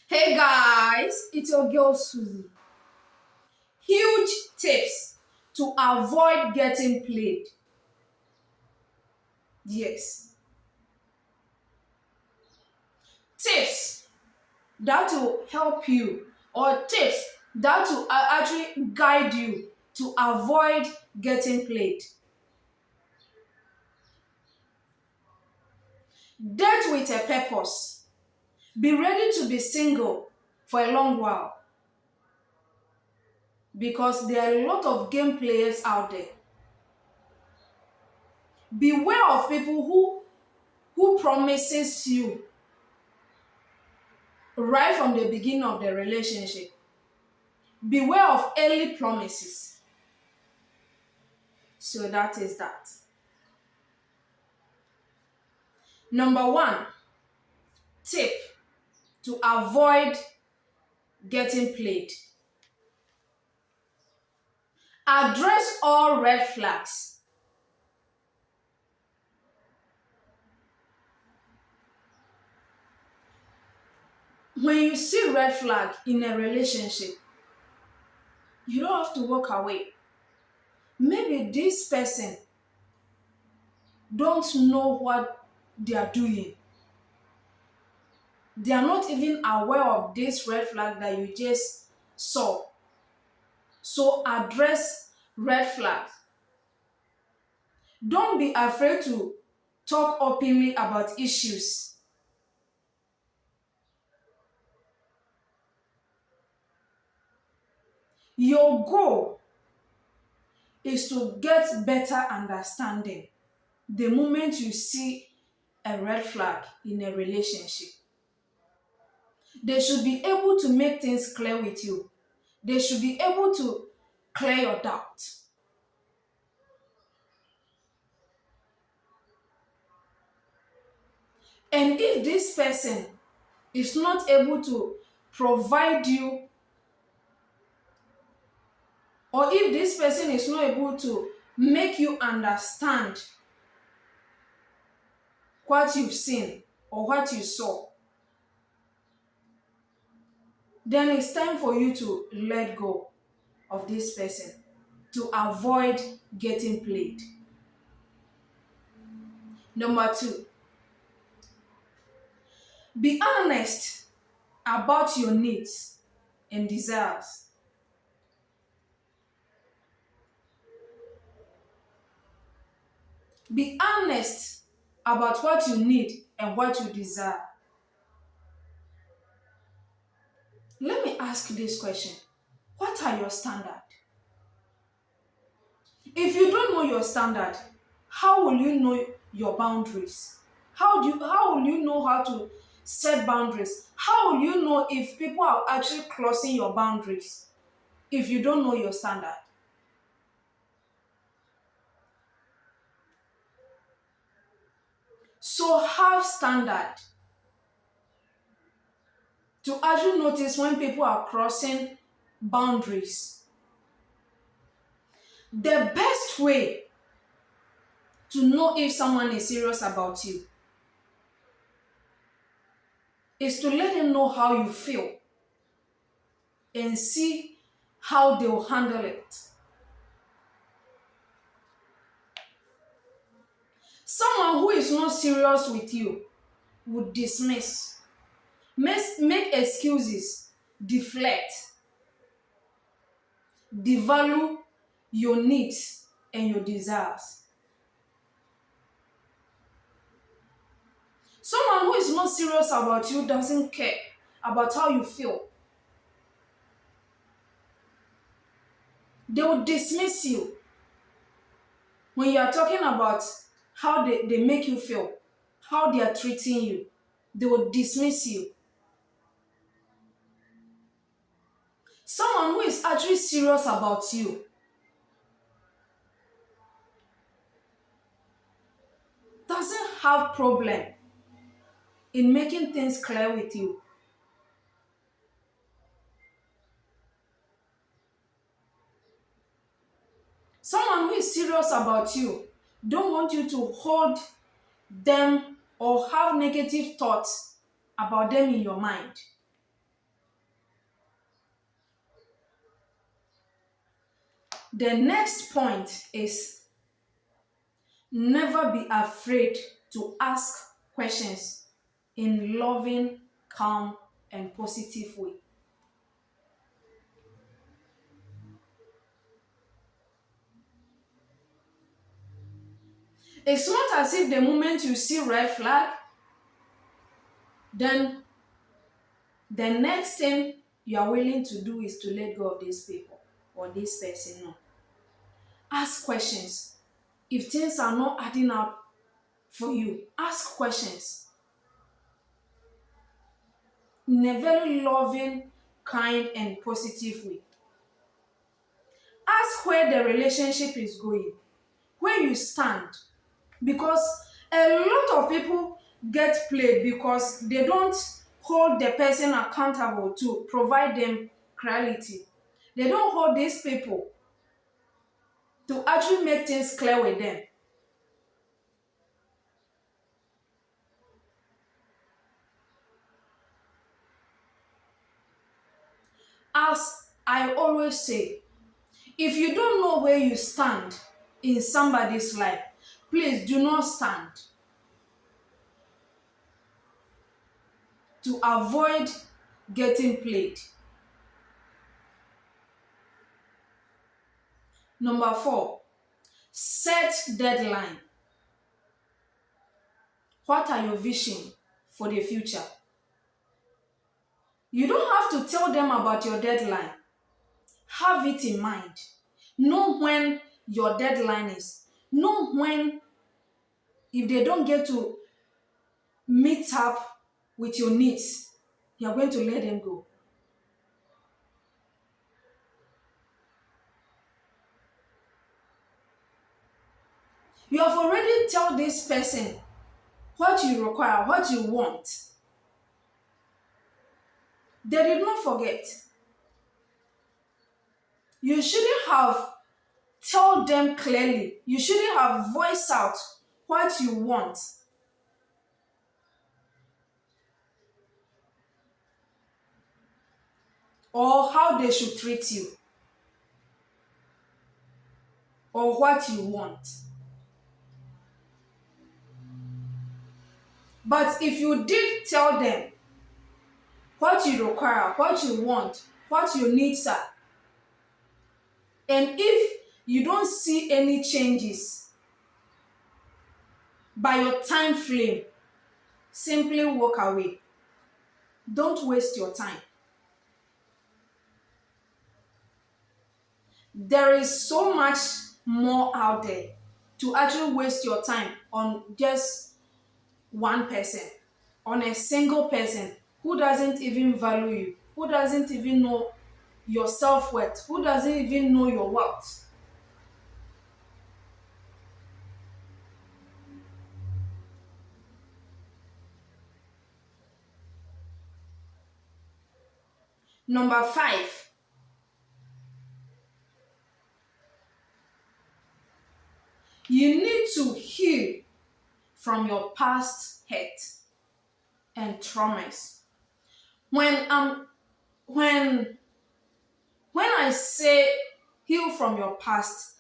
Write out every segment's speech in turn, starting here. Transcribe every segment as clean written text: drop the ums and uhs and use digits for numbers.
Hey guys, it's your girl Suzie. Huge tips to avoid getting played. Yes. Tips that will help you, or tips that will actually guide you to avoid getting played. Date with a purpose. Be ready to be single for a long while because there are a lot of game players out there. Beware of people who promises you right from the beginning of the relationship. Beware of early promises. So that is that. Number one tip to avoid getting played. Address all red flags. When you see red flag in a relationship, you don't have to walk away. Maybe this person don't know what they are doing. They are not even aware of this red flag that you just saw. So address red flags. Don't be afraid to talk openly about issues. Your goal is to get better understanding the moment you see a red flag in a relationship. They should be able to make things clear with you. They should be able to clear your doubt. And if this person is not able to provide you, or if this person is not able to make you understand what you've seen or what you saw, then it's time for you to let go of this person to avoid getting played. Number two, be honest about your needs and desires. Be honest about what you need and what you desire. Let me ask you this question. What are your standards? If you don't know your standard, how will you know your boundaries? How will you know how to set boundaries? How will you know if people are actually crossing your boundaries if you don't know your standard? So have standard to actually notice when people are crossing boundaries. The best way to know if someone is serious about you is to let them know how you feel and see how they'll handle it. Someone who is not serious with you would dismiss, make excuses, deflect, devalue your needs and your desires. Someone who is not serious about you doesn't care about how you feel. They will dismiss you when you are talking about how they make you feel, how they are treating you. They will dismiss you. Someone who is actually serious about you doesn't have problem in making things clear with you. Someone who is serious about you don't want you to hold them or have negative thoughts about them in your mind. The next point is never be afraid to ask questions in loving, calm, and positive way. It's not as if the moment you see red flag, then the next thing you are willing to do is to let go of these people or this person. No. Ask questions. If things are not adding up for you, ask questions in a very loving, kind, and positive way. Ask where the relationship is going, where you stand. Because a lot of people get played because they don't hold the person accountable to provide them clarity. They don't hold these people to actually make things clear with them. As I always say, if you don't know where you stand in somebody's life, please do not stand to avoid getting played. Number 4, set deadline. What are your vision for the future? You don't have to tell them about your deadline. Have it in mind. Know when your deadline is. Know when, if they don't get to meet up with your needs, you're going to let them go. You have already told this person what you require, what you want. They did not forget. You shouldn't have told them clearly. You shouldn't have voiced out what you want. Or how they should treat you. Or what you want. But if you did tell them what you require, what you want, what your needs are, and if you don't see any changes by your time frame, simply walk away. Don't waste your time. There is so much more out there to actually waste your time on just one person, on a single person who doesn't even value you, who doesn't even know your self-worth, who doesn't even know your worth. Number 5, you need to heal from your past hurt and traumas. When when when I say heal from your past,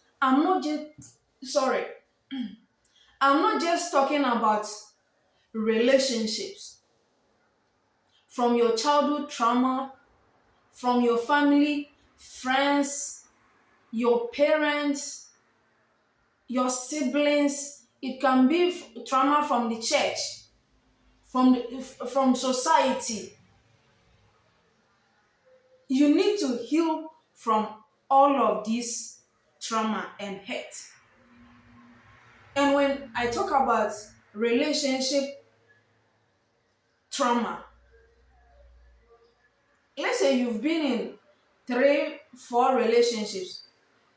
sorry, I'm not just talking about relationships, from your childhood trauma, from your family, friends, your parents, your siblings. It can be trauma from the church, from society. You need to heal from all of this trauma and hurt. And when I talk about relationship trauma, let's say you've been in 3, 4 relationships.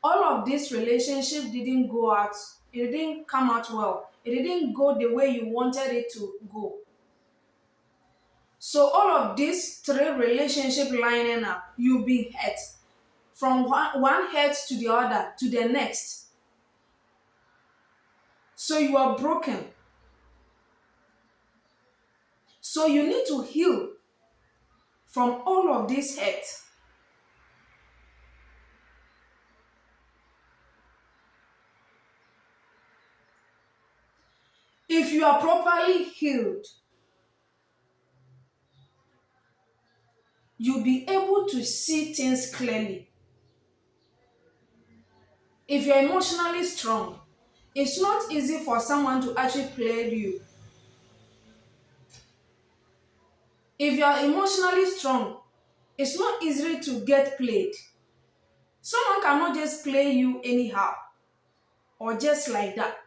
All of this relationship didn't go out, it didn't come out well. It didn't go the way you wanted it to go. So all of these 3 relationship lining up, you'll be hurt. From one hurt to the other, to the next. So you are broken. So you need to heal from all of this hurt. If you are properly healed, you'll be able to see things clearly. If you're emotionally strong, it's not easy for someone to actually play you. If you are emotionally strong, it's not easy to get played. Someone cannot just play you anyhow or just like that.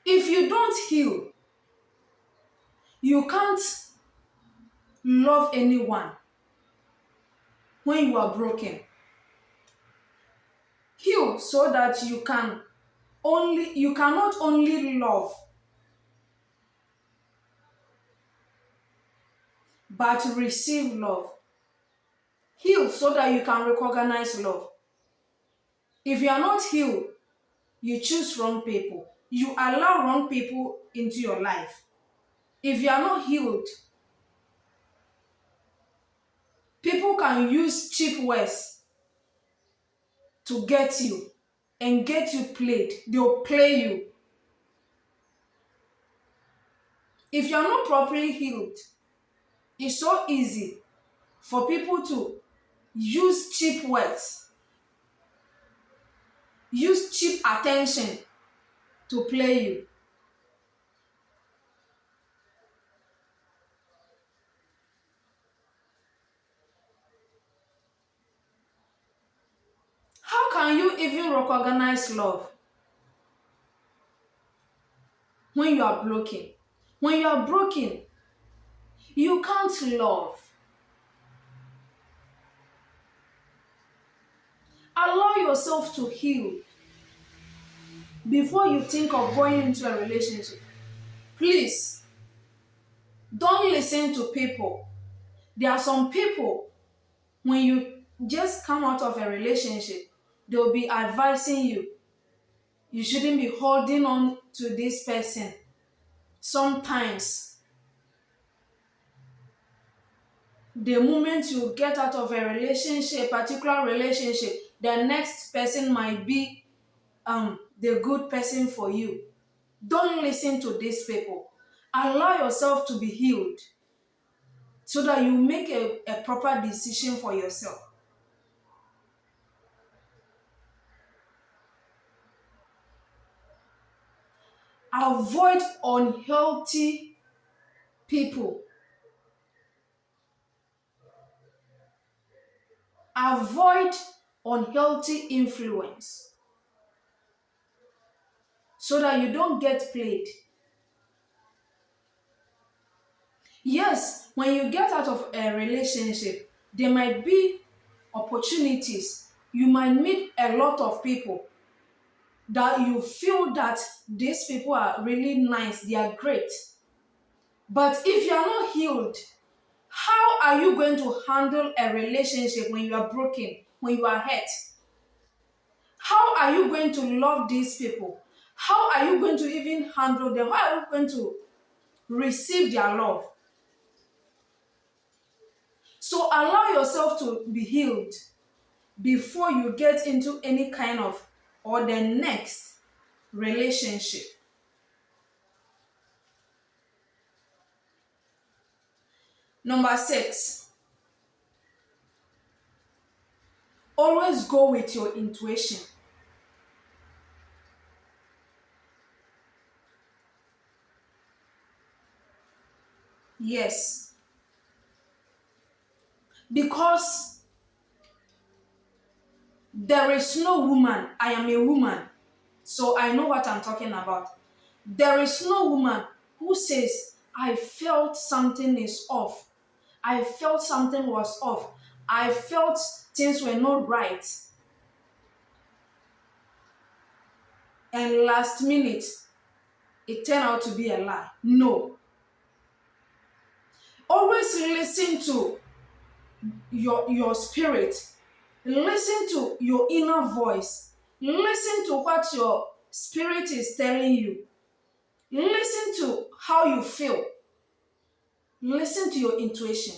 If you don't heal, you can't love anyone when you are broken. Heal so that you cannot only love but receive love. Heal so that you can recognize love. If you are not healed, you choose wrong people. You allow wrong people into your life. If you are not healed, people can use cheap words to get you and get you played. They'll play you. If you are not properly healed, it's so easy for people to use cheap words, use cheap attention to play you. How can you even recognize love when you are broken? When you are broken, you can't love. Allow yourself to heal before you think of going into a relationship. Please, don't listen to people. There are some people, when you just come out of a relationship, they'll be advising you. You shouldn't be holding on to this person. Sometimes, the moment you get out of a relationship, particular relationship, the next person might be the good person for you. Don't listen to these people. Allow yourself to be healed so that you make a proper decision for yourself. Avoid unhealthy people. Avoid unhealthy influence so that you don't get played. Yes, when you get out of a relationship, there might be opportunities. You might meet a lot of people that you feel that these people are really nice, they are great. But if you are not healed, how are you going to handle a relationship when you are broken, when you are hurt? How are you going to love these people? How are you going to even handle them? How are you going to receive their love? So allow yourself to be healed before you get into any kind of or the next relationship. Number 6, always go with your intuition. Yes, because there is no woman, I am a woman, so I know what I'm talking about. There is no woman who says, I felt something is off. I felt something was off. I felt things were not right. And last minute, it turned out to be a lie. No. Always listen to your spirit. Listen to your inner voice. Listen to what your spirit is telling you. Listen to how you feel. Listen to your intuition.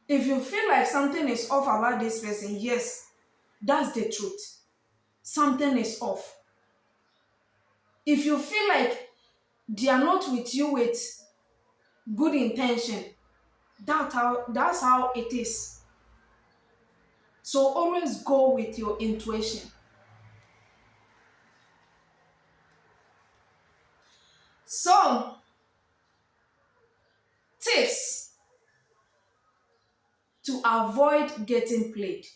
If you feel like something is off about this person, yes, That's the truth. Something is off. If you feel like they are not with you with good intention, that's how it is. So always go with your intuition. So, tips to avoid getting played.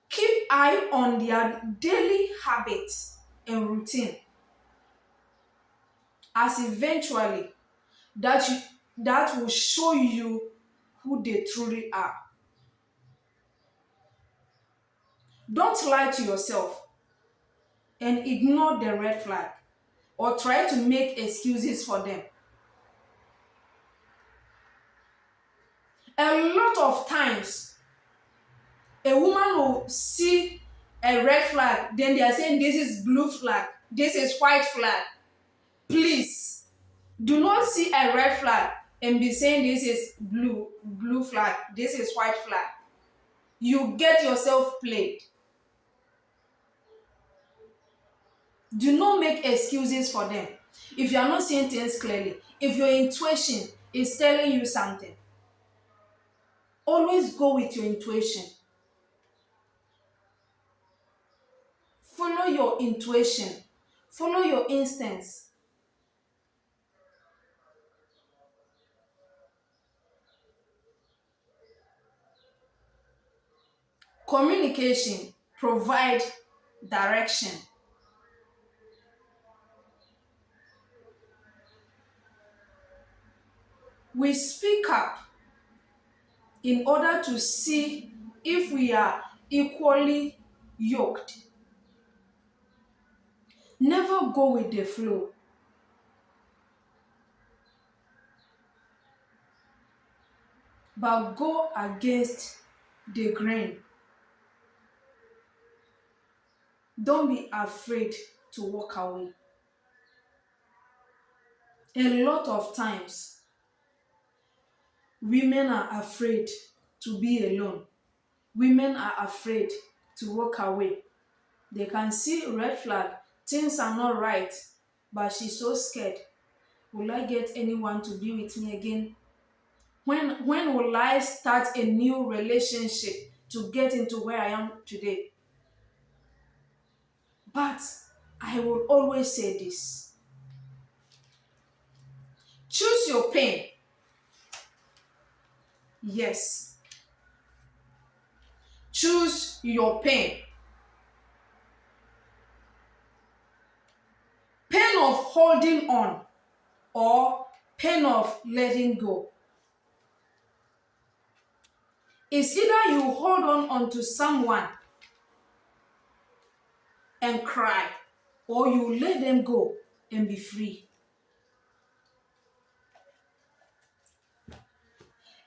Keep eye on their daily habits and routine, as eventually that will show you who they truly are. Don't lie to yourself and ignore the red flag or try to make excuses for them. A lot of times, a woman will see a red flag, then they are saying this is blue flag, this is white flag. Please, do not see a red flag and be saying this is blue flag, this is white flag. You get yourself played. Do not make excuses for them. If you are not seeing things clearly, if your intuition is telling you something, always go with your intuition. Follow your intuition. Follow your instincts. Communication provide direction. We speak up in order to see if we are equally yoked. Never go with the flow, but go against the grain. Don't be afraid to walk away. A lot of times, women are afraid to be alone. Women are afraid to walk away. They can see red flag, things are not right, but she's so scared. Will I get anyone to be with me again? When will I start a new relationship to get into where I am today? But I will always say this. Choose your pain. Yes. Choose your pain. Pain of holding on or pain of letting go. It's either you hold on onto someone and cry, or you let them go and be free.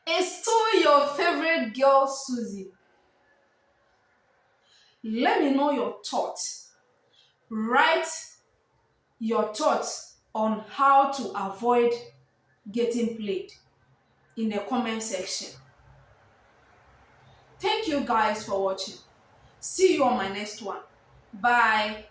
It's still your favorite girl, Suzie. Let me know your thoughts. Write your thoughts on how to avoid getting played in the comment section. Thank you guys for watching. See you on my next one. Bye.